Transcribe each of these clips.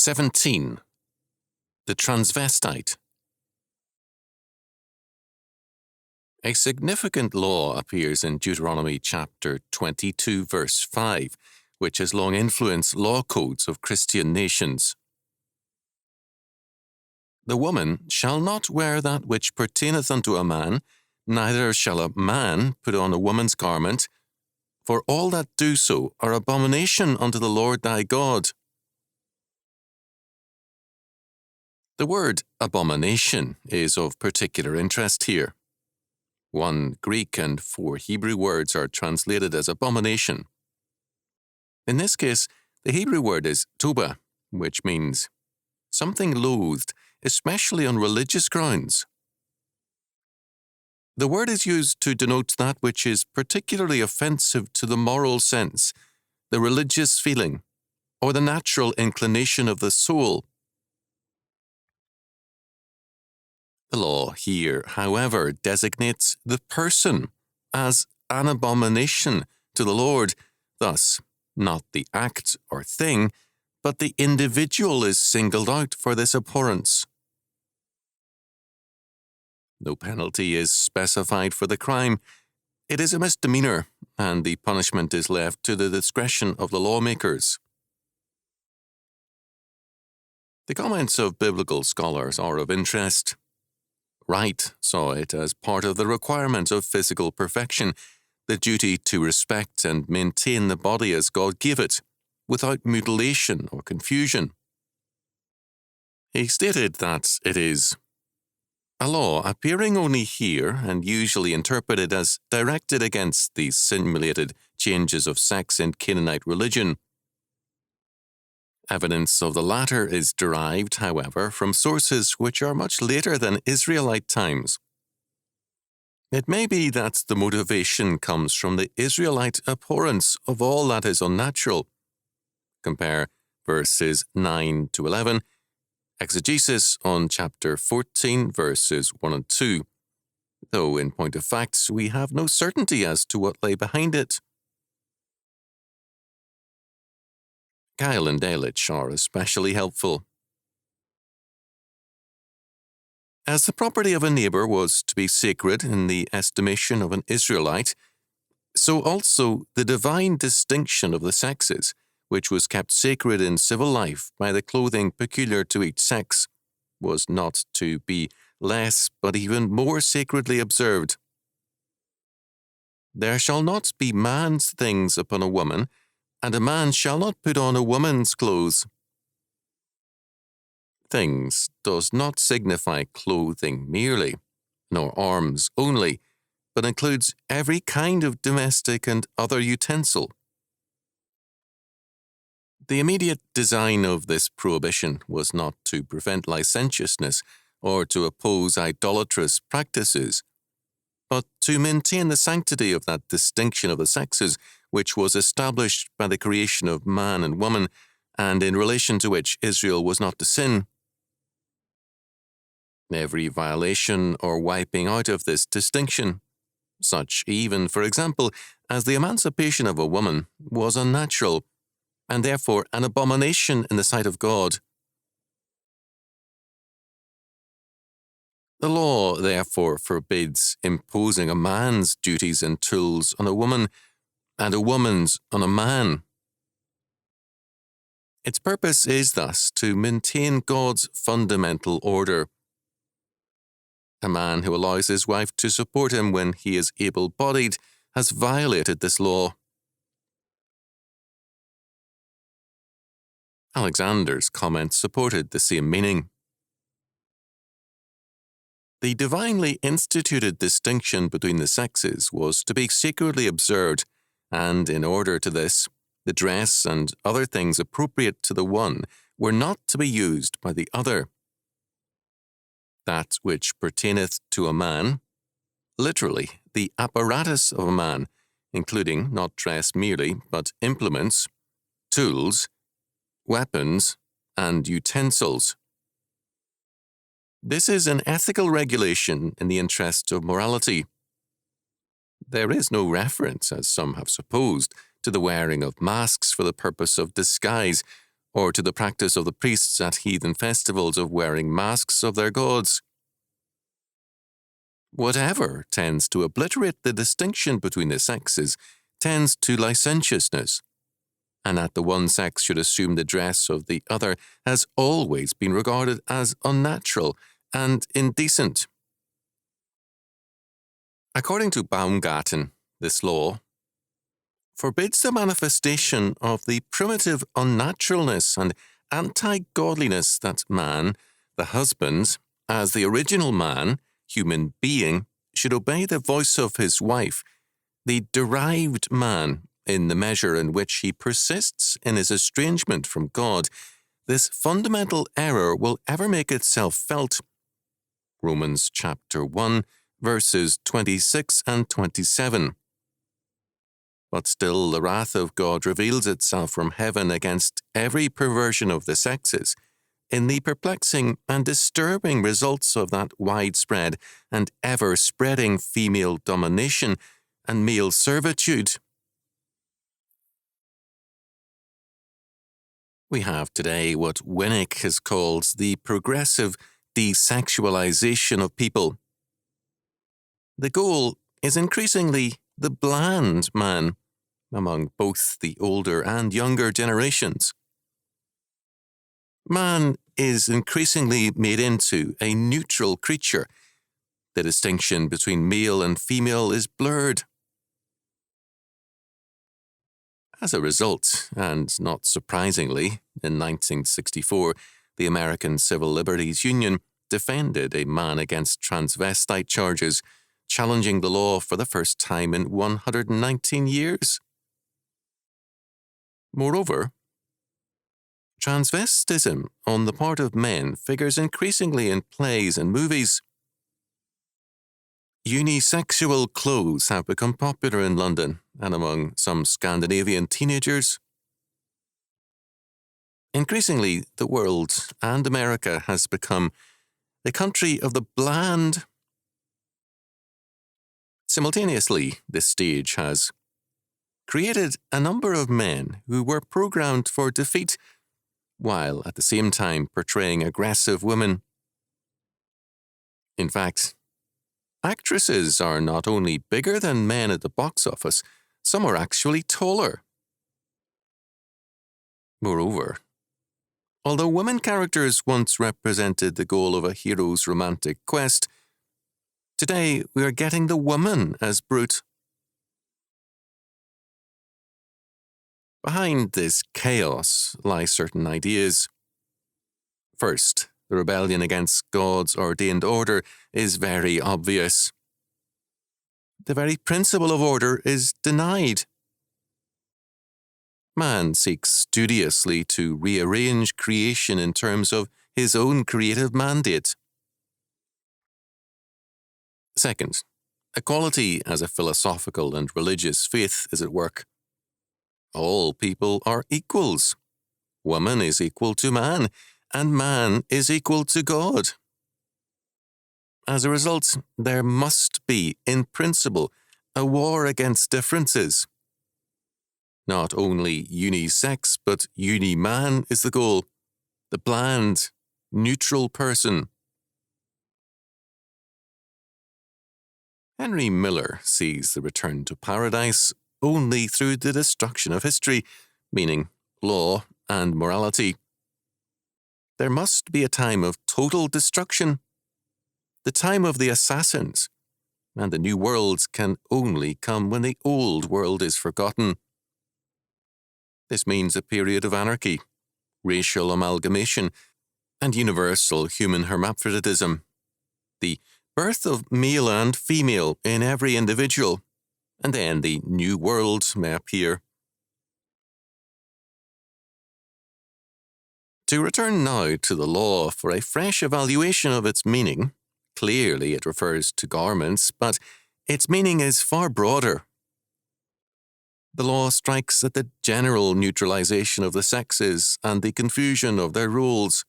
17. The Transvestite. A significant law appears in Deuteronomy chapter 22, verse 5, which has long influenced law codes of Christian nations. The woman shall not wear that which pertaineth unto a man, neither shall a man put on a woman's garment, for all that do so are abomination unto the Lord thy God. The word abomination is of particular interest here. 1 Greek and 4 Hebrew words are translated as abomination. In this case, the Hebrew word is toba, which means something loathed, especially on religious grounds. The word is used to denote that which is particularly offensive to the moral sense, the religious feeling, or the natural inclination of the soul. The law here, however, designates the person as an abomination to the Lord. Thus, not the act or thing, but the individual is singled out for this abhorrence. No penalty is specified for the crime. It is a misdemeanor, and the punishment is left to the discretion of the lawmakers. The comments of biblical scholars are of interest. Wright saw it as part of the requirement of physical perfection, the duty to respect and maintain the body as God gave it, without mutilation or confusion. He stated that it is a law appearing only here and usually interpreted as directed against the simulated changes of sex in Canaanite religion. Evidence of the latter is derived, however, from sources which are much later than Israelite times. It may be that the motivation comes from the Israelite abhorrence of all that is unnatural. Compare verses 9 to 11, exegesis on chapter 14, verses 1 and 2, though in point of fact we have no certainty as to what lay behind it. Kyle and Delitzsch are especially helpful. As the property of a neighbour was to be sacred in the estimation of an Israelite, so also the divine distinction of the sexes, which was kept sacred in civil life by the clothing peculiar to each sex, was not to be less but even more sacredly observed. There shall not be man's things upon a woman, and a man shall not put on a woman's clothes. Things does not signify clothing merely, nor arms only, but includes every kind of domestic and other utensil. The immediate design of this prohibition was not to prevent licentiousness or to oppose idolatrous practices, but to maintain the sanctity of that distinction of the sexes which was established by the creation of man and woman, and in relation to which Israel was not to sin. Every violation or wiping out of this distinction, such even, for example, as the emancipation of a woman, was unnatural, and therefore an abomination in the sight of God. The law, therefore, forbids imposing a man's duties and tools on a woman, and a woman's on a man. Its purpose is thus to maintain God's fundamental order. A man who allows his wife to support him when he is able-bodied has violated this law. Alexander's comments supported the same meaning. The divinely instituted distinction between the sexes was to be sacredly observed, and in order to this, the dress and other things appropriate to the one were not to be used by the other. That which pertaineth to a man, literally the apparatus of a man, including not dress merely, but implements, tools, weapons, and utensils. This is an ethical regulation in the interest of morality. There is no reference, as some have supposed, to the wearing of masks for the purpose of disguise, or to the practice of the priests at heathen festivals of wearing masks of their gods. Whatever tends to obliterate the distinction between the sexes tends to licentiousness, and that the one sex should assume the dress of the other has always been regarded as unnatural and indecent. According to Baumgarten, this law forbids the manifestation of the primitive unnaturalness and anti-godliness that man, the husband, as the original man, human being, should obey the voice of his wife, the derived man, in the measure in which he persists in his estrangement from God. This fundamental error will ever make itself felt. Romans chapter 1, verses 26 and 27. But still the wrath of God reveals itself from heaven against every perversion of the sexes, in the perplexing and disturbing results of that widespread and ever-spreading female domination and male servitude. We have today what Winnick has called the progressive desexualization of people. The goal is increasingly the bland man among both the older and younger generations. Man is increasingly made into a neutral creature. The distinction between male and female is blurred. As a result, and not surprisingly, in 1964, the American Civil Liberties Union defended a man against transvestite charges, challenging the law for the first time in 119 years. Moreover, transvestism on the part of men figures increasingly in plays and movies. Unisexual clothes have become popular in London and among some Scandinavian teenagers. Increasingly, the world and America has become the country of the bland. Simultaneously, this stage has created a number of men who were programmed for defeat, while at the same time portraying aggressive women. In fact, actresses are not only bigger than men at the box office, some are actually taller. Moreover, although women characters once represented the goal of a hero's romantic quest, today we are getting the woman as brute. Behind this chaos lie certain ideas. First, the rebellion against God's ordained order is very obvious. The very principle of order is denied. Man seeks studiously to rearrange creation in terms of his own creative mandate. Second, equality as a philosophical and religious faith is at work. All people are equals. Woman is equal to man, and man is equal to God. As a result, there must be, in principle, a war against differences. Not only unisex, but uni-man is the goal, the bland, neutral person. Henry Miller sees the return to paradise only through the destruction of history, meaning law and morality. There must be a time of total destruction, the time of the assassins, and the new world can only come when the old world is forgotten. This means a period of anarchy, racial amalgamation, and universal human hermaphroditism, the birth of male and female in every individual, and then the new world may appear. To return now to the law for a fresh evaluation of its meaning, clearly it refers to garments, but its meaning is far broader. The law strikes at the general neutralization of the sexes and the confusion of their roles.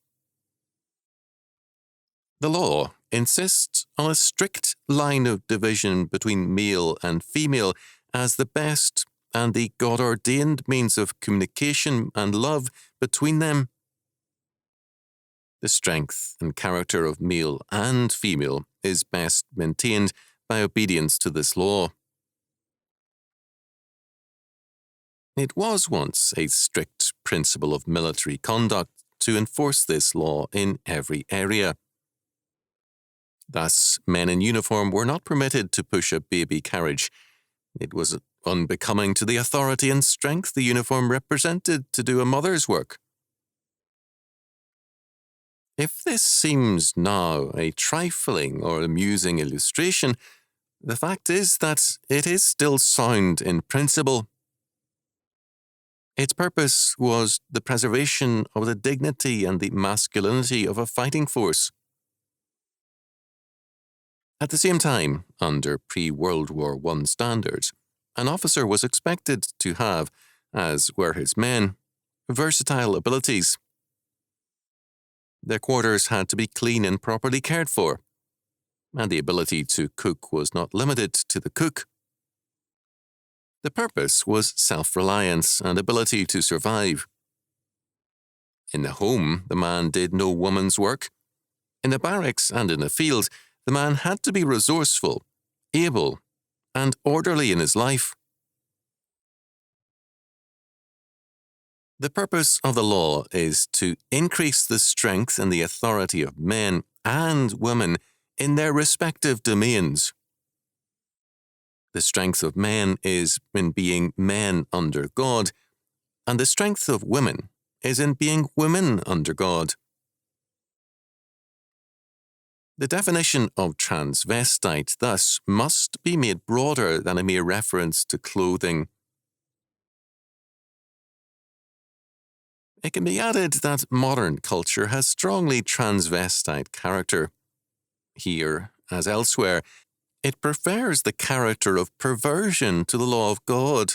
The law insists on a strict line of division between male and female as the best and the God-ordained means of communication and love between them. The strength and character of male and female is best maintained by obedience to this law. It was once a strict principle of military conduct to enforce this law in every area. Thus, men in uniform were not permitted to push a baby carriage. It was unbecoming to the authority and strength the uniform represented to do a mother's work. If this seems now a trifling or amusing illustration, the fact is that it is still sound in principle. Its purpose was the preservation of the dignity and the masculinity of a fighting force. At the same time, under pre-World War I standards, an officer was expected to have, as were his men, versatile abilities. Their quarters had to be clean and properly cared for, and the ability to cook was not limited to the cook. The purpose was self-reliance and ability to survive. In the home, the man did no woman's work. In the barracks and in the field, the man had to be resourceful, able, and orderly in his life. The purpose of the law is to increase the strength and the authority of men and women in their respective domains. The strength of men is in being men under God, and the strength of women is in being women under God. The definition of transvestite, thus, must be made broader than a mere reference to clothing. It can be added that modern culture has strongly transvestite character. Here, as elsewhere, it prefers the character of perversion to the law of God